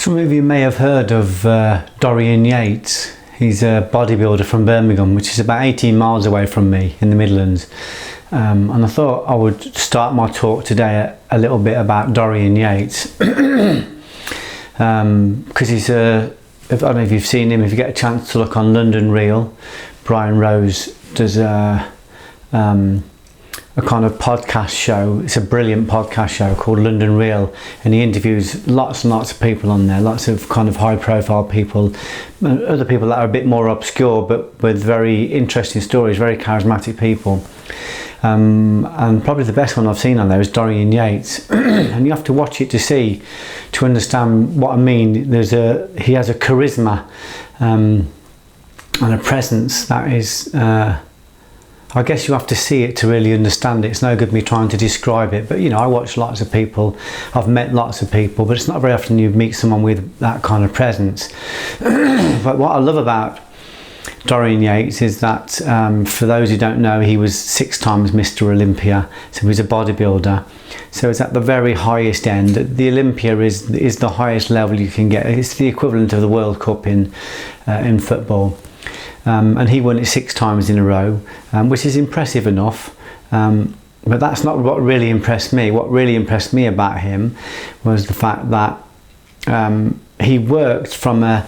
Some of you may have heard of Dorian Yates. He's a bodybuilder from Birmingham, which is about 18 miles away from me in the Midlands. And I thought I would start my talk today a little bit about Dorian Yates. Because he's I don't know if you've seen him, if you get a chance to look on London Real, Brian Rose does a kind of podcast show. It's a brilliant podcast show called London Real, and he interviews lots and lots of people on there, lots of kind of high profile people, other people that are a bit more obscure but with very interesting stories, very charismatic people. And probably the best one I've seen on there is Dorian Yates. And you have to watch it to understand what I mean. He has a charisma and a presence that is I guess you have to see it to really understand it. It's no good me trying to describe it, but you know, I watch lots of people, I've met lots of people, but it's not very often you meet someone with that kind of presence. But what I love about Dorian Yates is that for those who don't know, he was 6 times Mr. Olympia, so he was a bodybuilder. So it's at the very highest end. The Olympia is the highest level you can get. It's the equivalent of the World Cup in football. And he won it 6 times in a row, which is impressive enough. But that's not what really impressed me. What really impressed me about him was the fact that he worked from a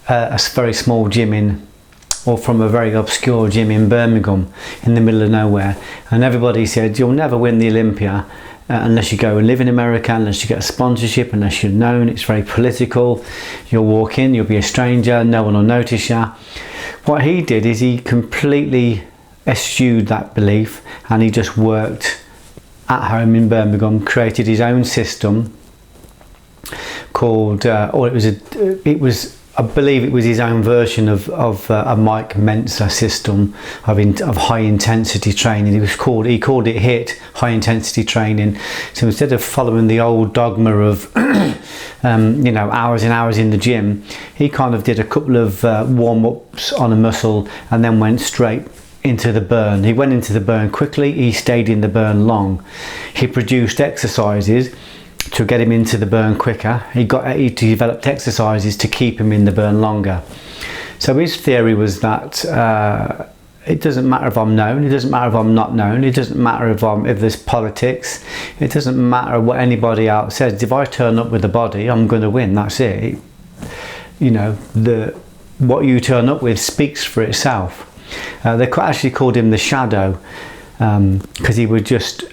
very small gym from a very obscure gym in Birmingham in the middle of nowhere. And everybody said, you'll never win the Olympia unless you go and live in America, unless you get a sponsorship, unless you're known. It's very political. You'll walk in, you'll be a stranger, no one will notice you. What he did is he completely eschewed that belief, and he just worked at home in Birmingham, created his own system called, I believe it was his own version of a Mike Mensa system of high intensity training. He called it HIIT, high intensity training. So instead of following the old dogma of hours and hours in the gym, he kind of did a couple of warm-ups on a muscle and then went straight into the burn. He went into the burn quickly, he stayed in the burn long. He produced exercises to get him into the burn quicker. He developed exercises to keep him in the burn longer. So his theory was that it doesn't matter if I'm known, it doesn't matter if I'm not known, it doesn't matter if there's politics, it doesn't matter what anybody else says. If I turn up with the body, I'm going to win. That's it. You know, what you turn up with speaks for itself. They actually called him the Shadow because he would just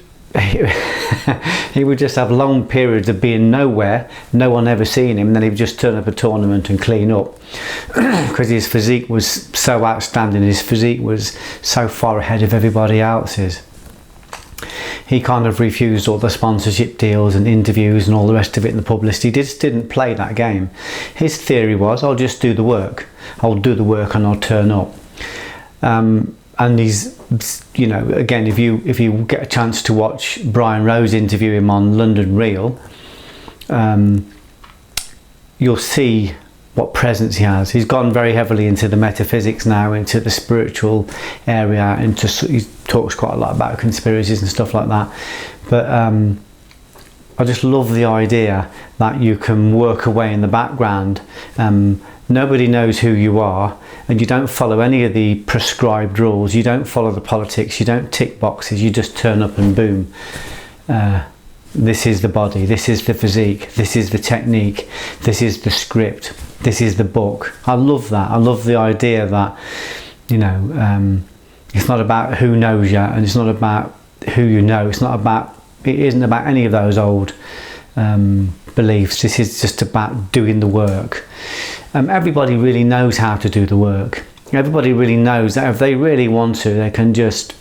he would just have long periods of being nowhere, no one ever seen him, and then he would just turn up a tournament and clean up because his physique was so outstanding, his physique was so far ahead of everybody else's. He kind of refused all the sponsorship deals and interviews and all the rest of it in the publicity. He just didn't play that game. His theory was, I'll just do the work. I'll do the work and I'll turn up. And he's, you know, again, if you get a chance to watch Brian Rose interview him on London Real, you'll see what presence he has. He's gone very heavily into the metaphysics now, into the spiritual area, he talks quite a lot about conspiracies and stuff like that. But I just love the idea that you can work away in the background. Nobody knows who you are, and you don't follow any of the prescribed rules. You don't follow the politics. You don't tick boxes. You just turn up and boom. This is the body. This is the physique. This is the technique. This is the script. This is the book. I love that. I love the idea that, you know, it's not about who knows you, and it's not about who you know. It isn't about any of those old beliefs. This is just about doing the work. Everybody really knows how to do the work. Everybody really knows that if they really want to, they can just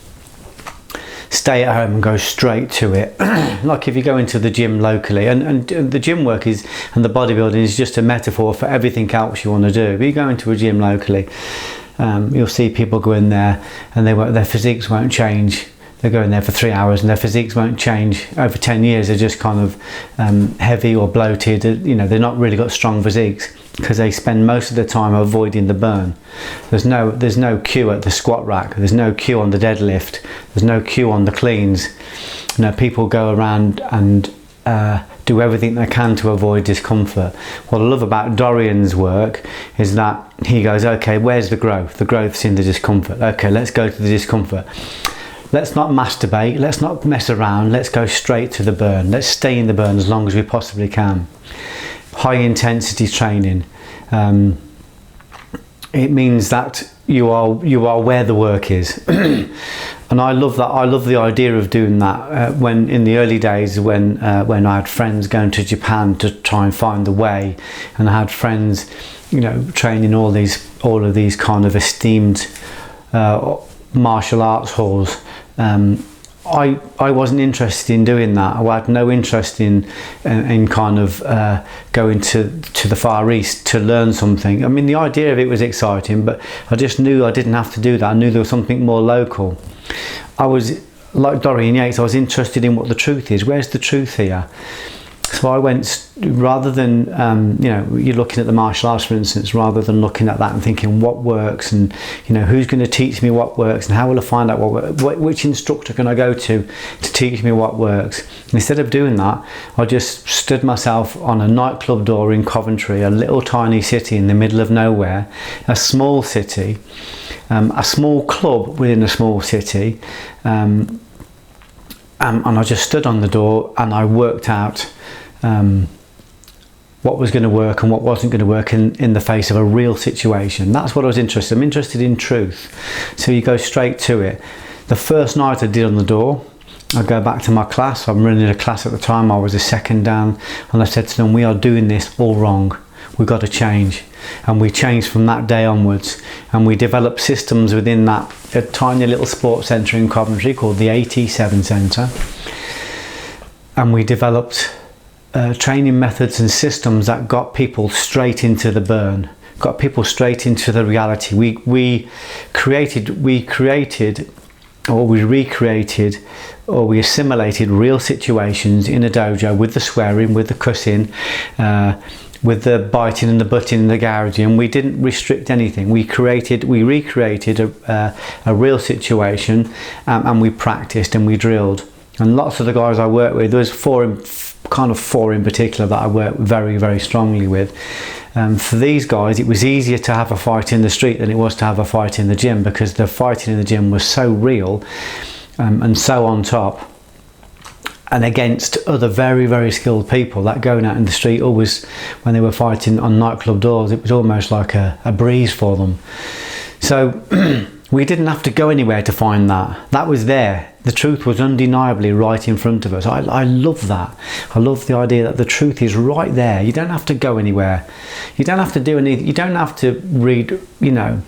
stay at home and go straight to it. Like if you go into the gym locally, and the gym work and the bodybuilding is just a metaphor for everything else you want to do. If you go into a gym locally, you'll see people go in there and their physiques won't change. They go in there for 3 hours and their physiques won't change. Over 10 years, they're just kind of heavy or bloated. You know, they're not really got strong physiques because they spend most of their time avoiding the burn. There's no cue at the squat rack. There's no cue on the deadlift. There's no cue on the cleans. You know, people go around and do everything they can to avoid discomfort. What I love about Dorian's work is that he goes, okay, where's the growth? The growth's in the discomfort. Okay, let's go to the discomfort. Let's not masturbate, let's not mess around, let's go straight to the burn. Let's stay in the burn as long as we possibly can. High intensity training. It means that you are where the work is. And I love that. I love the idea of doing that. When in the early days, when I had friends going to Japan to try and find the way, and I had friends, you know, training all of these kind of esteemed martial arts halls. I wasn't interested in doing that. I had no interest in kind of going to the Far East to learn something. I mean, the idea of it was exciting, but I just knew I didn't have to do that. I knew there was something more local. I was, like Dorian Yates, I was interested in what the truth is. Where's the truth here? So I went, rather than, you know, you're looking at the martial arts, for instance, rather than looking at that and thinking what works and, you know, who's going to teach me what works and how will I find out which instructor can I go to teach me what works. Instead of doing that, I just stood myself on a nightclub door in Coventry, a little tiny city in the middle of nowhere, a small city, a small club within a small city, and I just stood on the door and I worked out what was going to work and what wasn't going to work in the face of a real situation. That's what I was interested in. I'm interested in truth. So you go straight to it. The first night I did on the door, I go back to my class. I'm running a class at the time. I was a second dan, and I said to them, we are doing this all wrong. We've got to change. And we changed from that day onwards, and we developed systems within that a tiny little sports centre in Coventry called the AT7 Centre, and we developed training methods and systems that got people straight into the burn, got people straight into the reality. We recreated or we assimilated real situations in a dojo, with the swearing, with the cussing, with the biting and the butting and the gouging, and we didn't restrict anything. We recreated a real situation, and we practiced and we drilled. And lots of the guys I worked with, there was four in particular that I worked very, very strongly with. For these guys, it was easier to have a fight in the street than it was to have a fight in the gym, because the fighting in the gym was so real and so on top, and against other very, very skilled people. That going out in the street, always when they were fighting on nightclub doors, it was almost like a breeze for them. So we didn't have to go anywhere to find that. That was there. The truth was undeniably right in front of us. I love that. I love the idea that the truth is right there. You don't have to go anywhere. You don't have to do anything. You don't have to read, you know,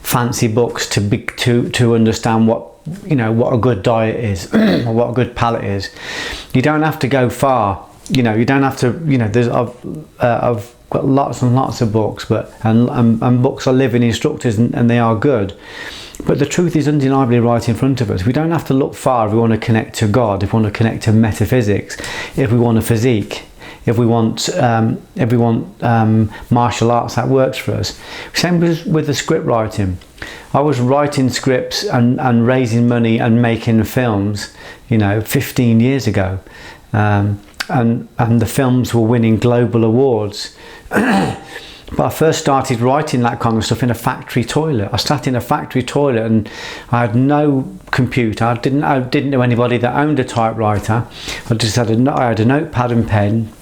fancy books to understand what, you know, what a good diet is or what a good palate is. You don't have to go far. You know, you don't have to, you know, I've got lots and lots of books, and books are living instructors, and they are good. But the truth is undeniably right in front of us. We don't have to look far if we want to connect to God, if we want to connect to metaphysics, if we want a physique, if we want martial arts that works for us. Same with the script writing. I was writing scripts and raising money and making films, you know, 15 years ago. And the films were winning global awards. But I first started writing that kind of stuff in a factory toilet. I sat in a factory toilet and I had no computer. I didn't know anybody that owned a typewriter. I had a notepad and pen,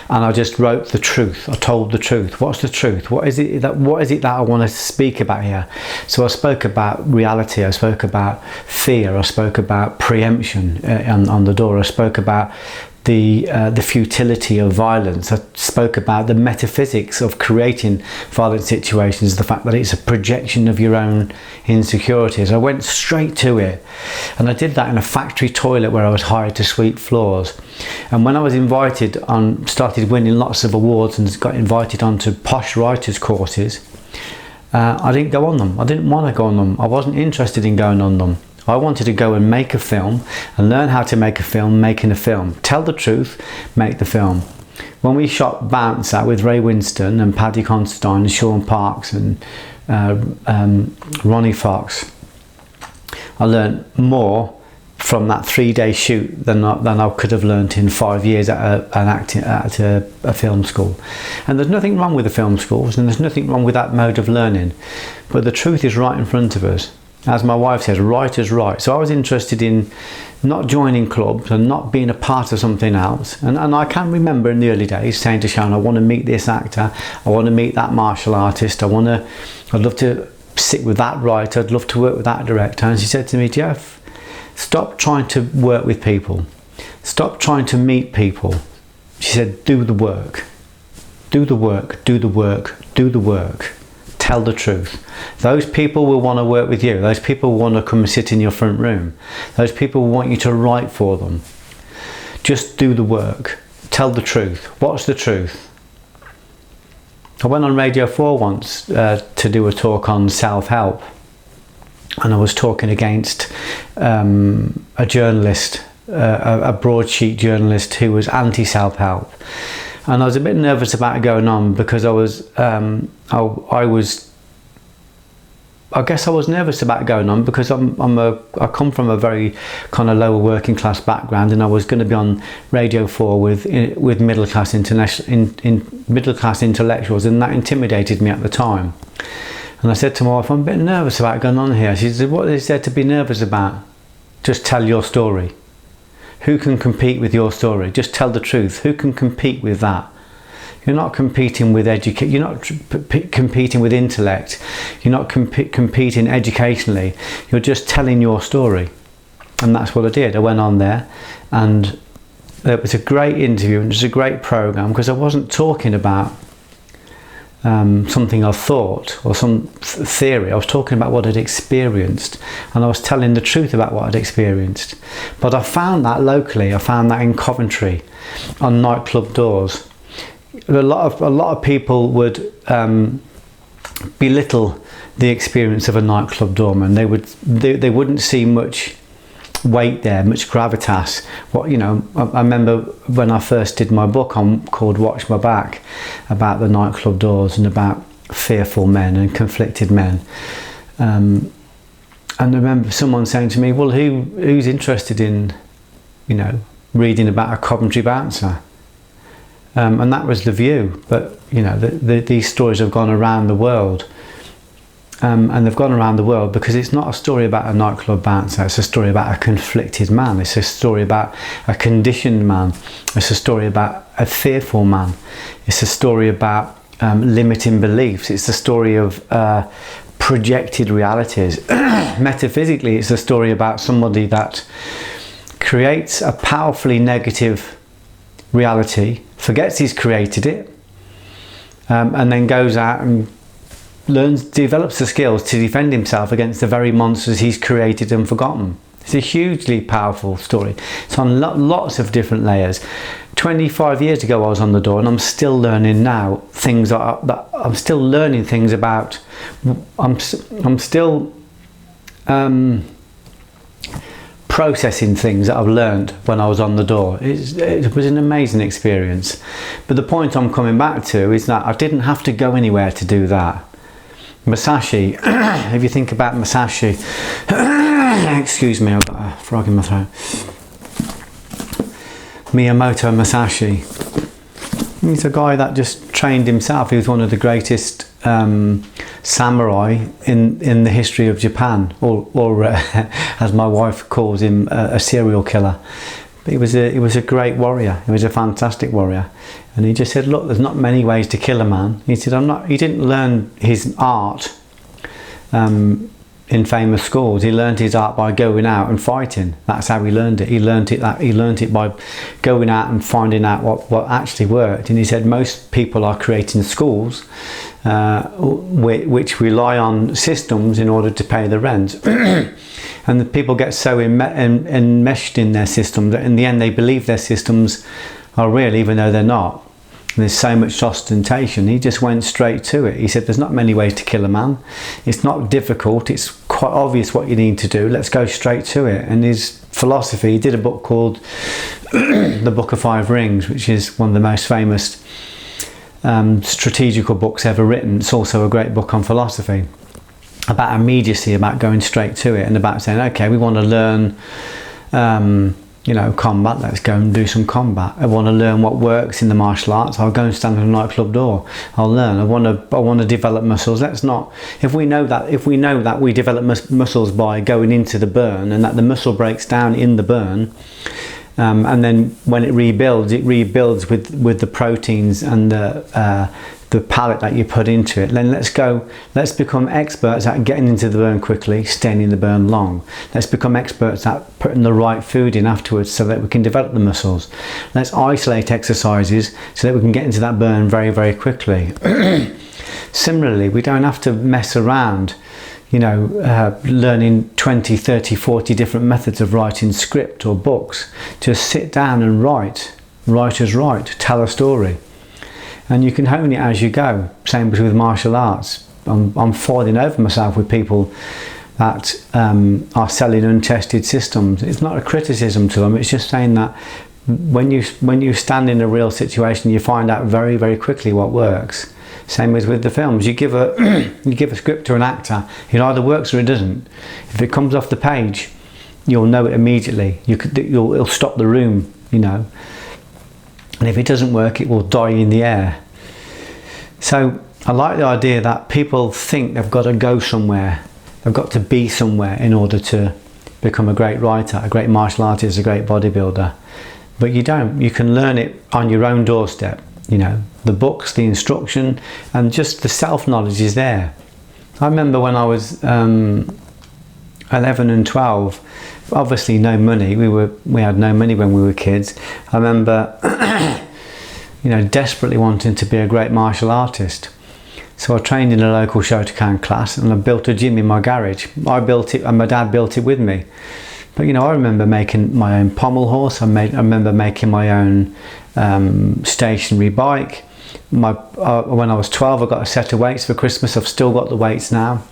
and I just wrote the truth. I told the truth. What's the truth? What is it that I want to speak about here? So I spoke about reality. I spoke about fear. I spoke about preemption on the door. I spoke about the futility of violence. I spoke about the metaphysics of creating violent situations, the fact that it's a projection of your own insecurities. I went straight to it, and I did that in a factory toilet where I was hired to sweep floors. And when I was invited on, started winning lots of awards and got invited onto posh writers courses, I didn't go on them. I didn't want to go on them. I wasn't interested in going on them. I wanted to go and make a film and learn how to make a film, making a film. Tell the truth, make the film. When we shot Bouncer with Ray Winston and Paddy Considine and Sean Parks and Ronnie Fox, I learned more from that 3-day shoot than I could have learnt in 5 years at a film school. And there's nothing wrong with the film schools, and there's nothing wrong with that mode of learning, but the truth is right in front of us. As my wife says, right is right. So I was interested in not joining clubs and not being a part of something else. And I can remember in the early days saying to Sharon, I want to meet this actor, I want to meet that martial artist, I'd love to sit with that writer, I'd love to work with that director. And she said to me, Geoff, stop trying to work with people. Stop trying to meet people. She said, do the work. Do the work, do the work, do the work. Tell the truth. Those people will want to work with you. Those people will want to come and sit in your front room. Those people will want you to write for them. Just do the work. Tell the truth. What's the truth? I went on Radio 4 once to do a talk on self-help. And I was talking against a journalist, a broadsheet journalist who was anti-self-help. And I was a bit nervous about going on because I guess I was nervous about going on because I come from a very kind of lower working class background, and I was going to be on Radio 4 with middle class intellectuals, and that intimidated me at the time. And I said to my wife, I'm a bit nervous about going on here. She said, what is there to be nervous about? Just tell your story. Who can compete with your story? Just tell the truth. Who can compete with that? You're not competing with education. You're not competing with intellect. You're not competing educationally. You're just telling your story. And that's what I did. I went on there, and it was a great interview, and it was a great program because I wasn't talking about something I thought or some theory. I was talking about what I'd experienced, and I was telling the truth about what I'd experienced. But I found that locally. I found that in Coventry on nightclub doors. A lot of people would belittle the experience of a nightclub doorman. They wouldn't see much weight there, much gravitas. I remember when I first did my book called Watch My Back, about the nightclub doors and about fearful men and conflicted men. And I remember someone saying to me, well, who's interested in, reading about a Coventry bouncer? And that was the view. But, these stories have gone around the world. And they've gone around the world because it's not a story about a nightclub bouncer, it's a story about a conflicted man, it's a story about a conditioned man, it's a story about a fearful man, it's a story about limiting beliefs, it's a story of projected realities. Metaphysically, it's a story about somebody that creates a powerfully negative reality, forgets he's created it, and then goes out and develops the skills to defend himself against the very monsters he's created and forgotten. It's a hugely powerful story. It's on lots of different layers. 25 years ago I was on the door, and I'm still learning now things that I'm still learning things about. I'm still processing things that I've learned when I was on the door. It was an amazing experience. But the point I'm coming back to is that I didn't have to go anywhere to do that. Musashi, if you think about Musashi, excuse me, I've got a frog in my throat. Miyamoto Musashi, he's a guy that just trained himself. He was one of the greatest samurai in the history of Japan, or as my wife calls him, a serial killer. But he was a great warrior. He was a fantastic warrior. And he just said, look, there's not many ways to kill a man. He said, he didn't learn his art in famous schools. He learned his art by going out and fighting. That's how he learned it. He learned it by going out and finding out what actually worked. And he said most people are creating schools which rely on systems in order to pay the rent. And the people get so enmeshed in their systems that in the end they believe their systems are real, even though they're not. And there's so much ostentation. He just went straight to it. He said, there's not many ways to kill a man. It's not difficult. It's quite obvious what you need to do. Let's go straight to it. And his philosophy, he did a book called The Book of Five Rings, which is one of the most famous strategical books ever written. It's also a great book on philosophy, about immediacy, about going straight to it, and about saying, okay, we want to learn you know, combat, let's go and do some combat. I want to learn what works in the martial arts, I'll go and stand at a nightclub door, I'll learn. I want to develop muscles. Let's not, if we know that we develop muscles by going into the burn, and that the muscle breaks down in the burn, and then when it rebuilds with the proteins and the palette that you put into it, then let's become experts at getting into the burn quickly, staying in the burn long. Let's become experts at putting the right food in afterwards so that we can develop the muscles. Let's isolate exercises so that we can get into that burn very, very quickly. Similarly, we don't have to mess around, you know, learning 20, 30, 40 different methods of writing script or books. Just sit down and write. Writers write, tell a story. And you can hone it as you go. Same with martial arts. I'm falling over myself with people that are selling untested systems. It's not a criticism to them, it's just saying that when you stand in a real situation, you find out very, very quickly what works. Same as with the films. You give a script to an actor, it either works or it doesn't. If it comes off the page, you'll know it immediately. It'll stop the room, you know. And if it doesn't work, it will die in the air. So I like the idea that people think they've got to go somewhere, they've got to be somewhere in order to become a great writer, a great martial artist, a great bodybuilder. But you don't. You can learn it on your own doorstep. You know, the books, the instruction, and just the self-knowledge is there. I remember when I was 11 and 12, obviously no money. We had no money when we were kids. I remember, you know, desperately wanting to be a great martial artist. So I trained in a local Shotokan class, and I built a gym in my garage. I built it, and my dad built it with me. But you know, I remember making my own pommel horse. I remember making my own stationary bike. When I was 12, I got a set of weights for Christmas. I've still got the weights now.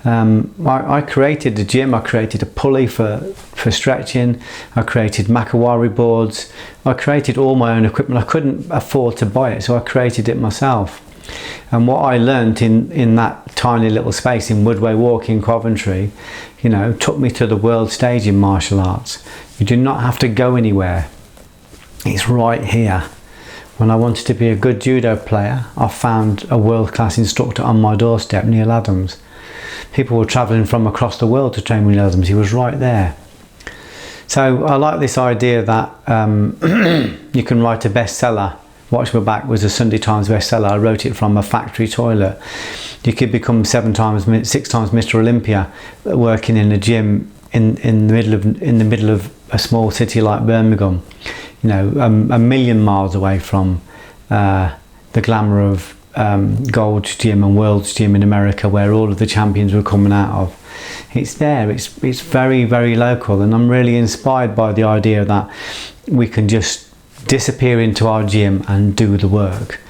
I created a gym. I created a pulley for stretching. I created Makawari boards. I created all my own equipment. I couldn't afford to buy it, so I created it myself. And what I learned in that tiny little space in Woodway Walk in Coventry, you know, took me to the world stage in martial arts. You do not have to go anywhere. It's right here. When I wanted to be a good judo player, I found a world-class instructor on my doorstep, Neil Adams. People were travelling from across the world to train with Neil Adams. He was right there. So I like this idea that you can write a bestseller. Watch My Back was a Sunday Times bestseller. I wrote it from a factory toilet. You could become 6 times Mr. Olympia, working in a gym in the middle of a small city like Birmingham. You know, a million miles away from the glamour of Gold's Gym and World's Gym in America, where all of the champions were coming out of. It's there. It's very, very local, and I'm really inspired by the idea that we can just disappear into our gym and do the work,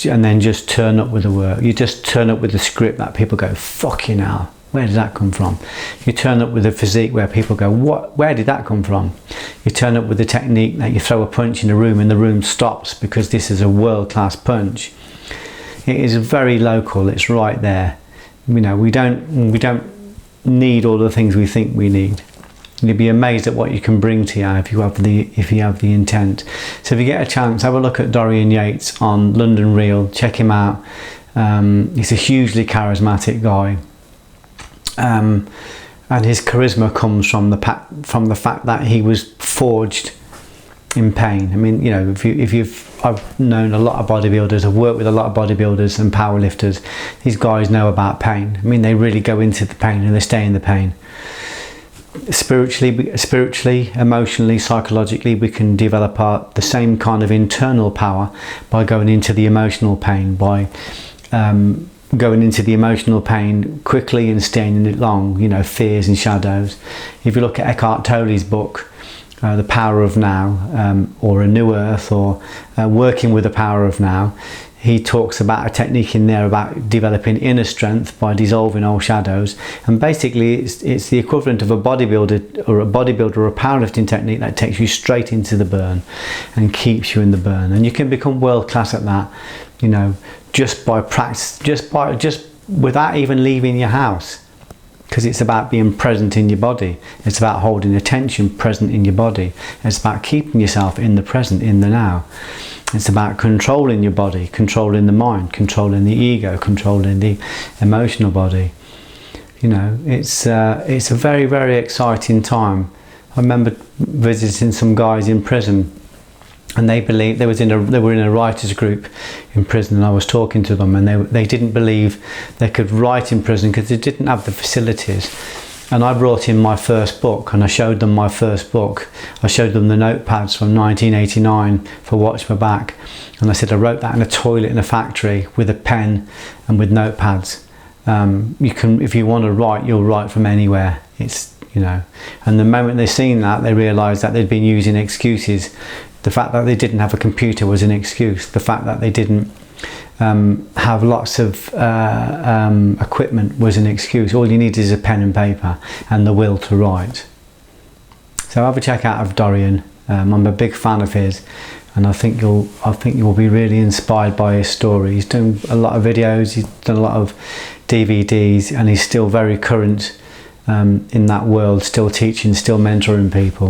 and then just turn up with the work. You just turn up with the script that people go, fucking hell, where did that come from? You turn up with a physique where people go, what? Where did that come from? You turn up with the technique that you throw a punch in a room and the room stops because this is a world-class punch. It is very local. It's right there. You know, we don't need all the things we think we need. You'll be amazed at what you can bring to you if you have the intent. So if you get a chance, have a look at Dorian Yates on London Real. Check him out. He's a hugely charismatic guy, and his charisma comes from the fact that he was forged in pain. I mean, you know, I've known a lot of bodybuilders. I've worked with a lot of bodybuilders and powerlifters. These guys know about pain. I mean, they really go into the pain and they stay in the pain. Spiritually, emotionally, psychologically, we can develop the same kind of internal power by going into the emotional pain, by going into the emotional pain quickly and staying in it long, you know, fears and shadows. If you look at Eckhart Tolle's book, The Power of Now, or A New Earth, or Working with the Power of Now, he talks about a technique in there about developing inner strength by dissolving old shadows. And basically it's the equivalent of a bodybuilder or a powerlifting technique that takes you straight into the burn and keeps you in the burn. And you can become world class at that, you know, just by practice, just without even leaving your house. because it's about being present in your body. It's about holding attention present in your body. It's about keeping yourself in the present, in the now. It's about controlling your body, controlling the mind, controlling the ego, controlling the emotional body. You know, it's a very, very exciting time. I remember visiting some guys in prison, and they believed they were in a writers group in prison, and I was talking to them, and they didn't believe they could write in prison because they didn't have the facilities. And I brought in my first book, and I showed them my first book. I showed them the notepads from 1989 for Watch My Back, and I said I wrote that in a toilet in a factory with a pen and with notepads. You can, if you want to write, you'll write from anywhere. It's, you know, and the moment they seen that, they realised that they'd been using excuses. The fact that they didn't have a computer was an excuse. The fact that they didn't have lots of equipment was an excuse. All you need is a pen and paper and the will to write. So have a check out of Dorian. I'm a big fan of his, and I think you'll be really inspired by his story. He's done a lot of videos, he's done a lot of DVDs, and he's still very current in that world, still teaching, still mentoring people.